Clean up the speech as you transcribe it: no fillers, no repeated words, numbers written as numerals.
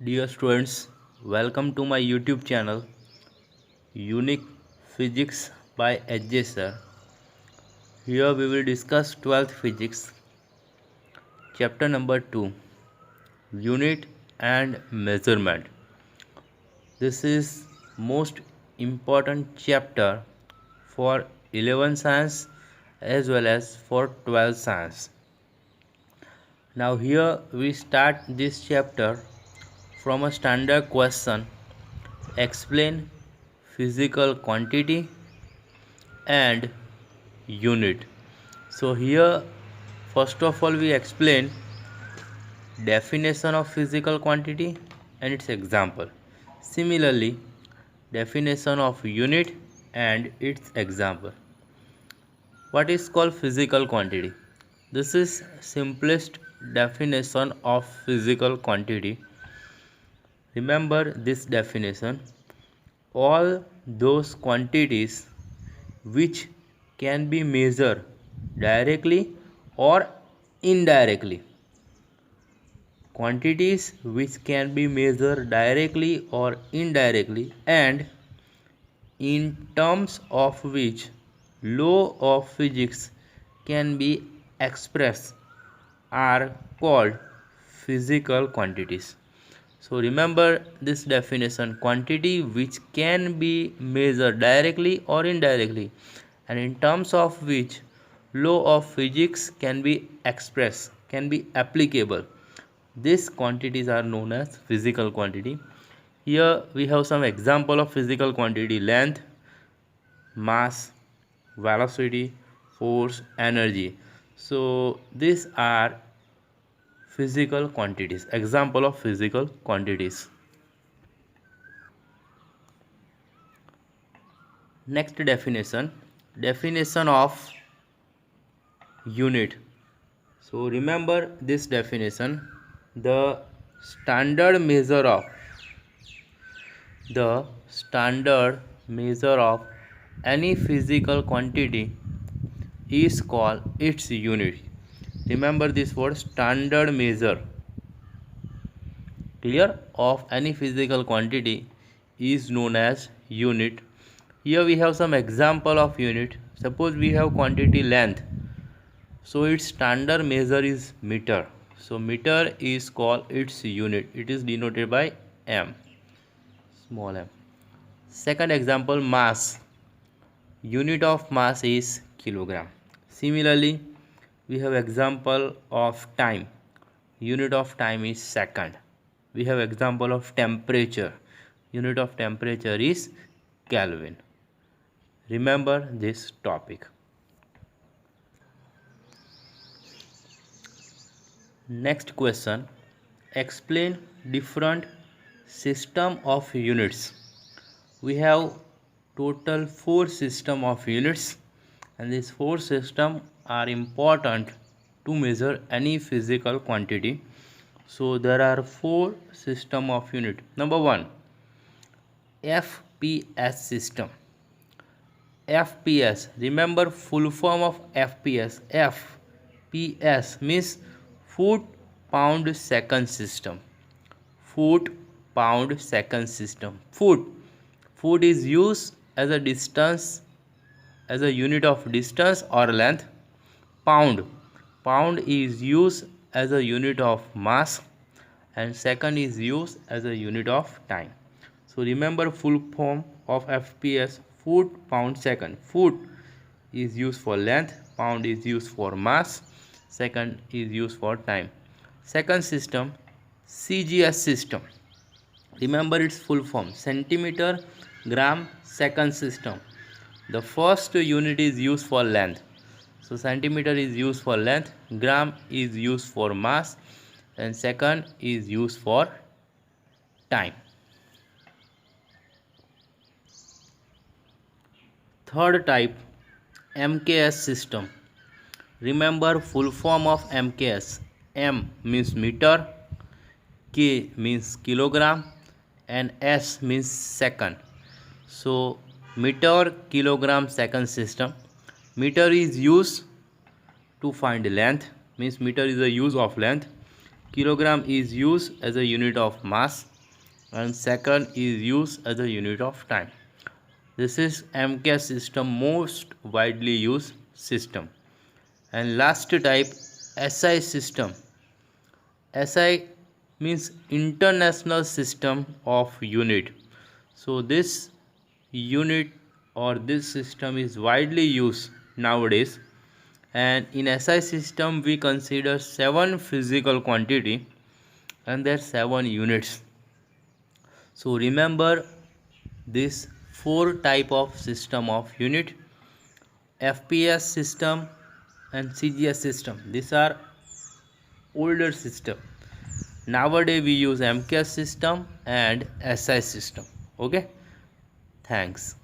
Dear students, welcome to my YouTube channel Unique Physics by HJ Sir. Here we will discuss 12th Physics, chapter number 2, Unit and Measurement. This is most important chapter for 11th science as well as for 12th science. Now here we start this chapter from a standard question. Explain physical quantity and unit. So here first of all we explain definition of physical quantity and its example. Similarly, definition of unit and its example. What is called physical quantity? This is simplest definition of physical quantity. Remember this definition: all those quantities which can be measured directly or indirectly. Quantities which can be measured directly or indirectly, and in terms of which law of physics can be expressed are called physical quantities. So remember this definition: quantity which can be measured directly or indirectly, and in terms of which law of physics can be expressed, can be applicable. These quantities are known as physical quantity. Here we have some example of physical quantity: length, mass, velocity, force, energy. So these are physical quantities, example of physical quantities. Next definition of unit. So remember this definition: the standard measure of the standard measure of any physical quantity is called its unit. Remember this word, standard measure, clear, of any physical quantity is known as unit. Here we have some example of unit. Suppose we have quantity length, so its standard measure is meter. So meter is called its unit. It is denoted by m, small m. Second example, mass. Unit of mass is kilogram. Similarly, we have example of time. Unit of time is second. We have example of temperature. Unit of temperature is Kelvin. Remember this topic. Next question: explain different system of units. We have total 4 system of units, and these 4 system are important to measure any physical quantity. So there are 4 system of unit. Number 1, FPS system. FPS, remember full form of FPS. FPS means foot pound second system. Foot pound second system. Foot is used as a distance, as a unit of distance or length. Pound is used as a unit of mass, and second is used as a unit of time. So remember full form of FPS: foot pound second. Foot is used for length, pound is used for mass, second is used for time. Second system, CGS system. Remember its full form: centimeter gram second system. The first unit is used for length, so centimeter is used for length, gram is used for mass, and second is used for time. Third type, MKS system. Remember full form of MKS: M means meter, K means kilogram, and S means second. So meter, kilogram, second system. Meter is used to find length, means meter is the use of length. kilogram is used as a unit of mass, and second is used as a unit of time. This is MCAS system, most widely used system. And last type, SI system. SI means International System of Unit. So this unit or this system is widely used nowadays, and in SI system we consider 7 physical quantity and there 7 units. So remember this 4 type of system of unit: FPS system and CGS system. These are older system. Nowadays we use MCAS system and SI system. Okay, thanks.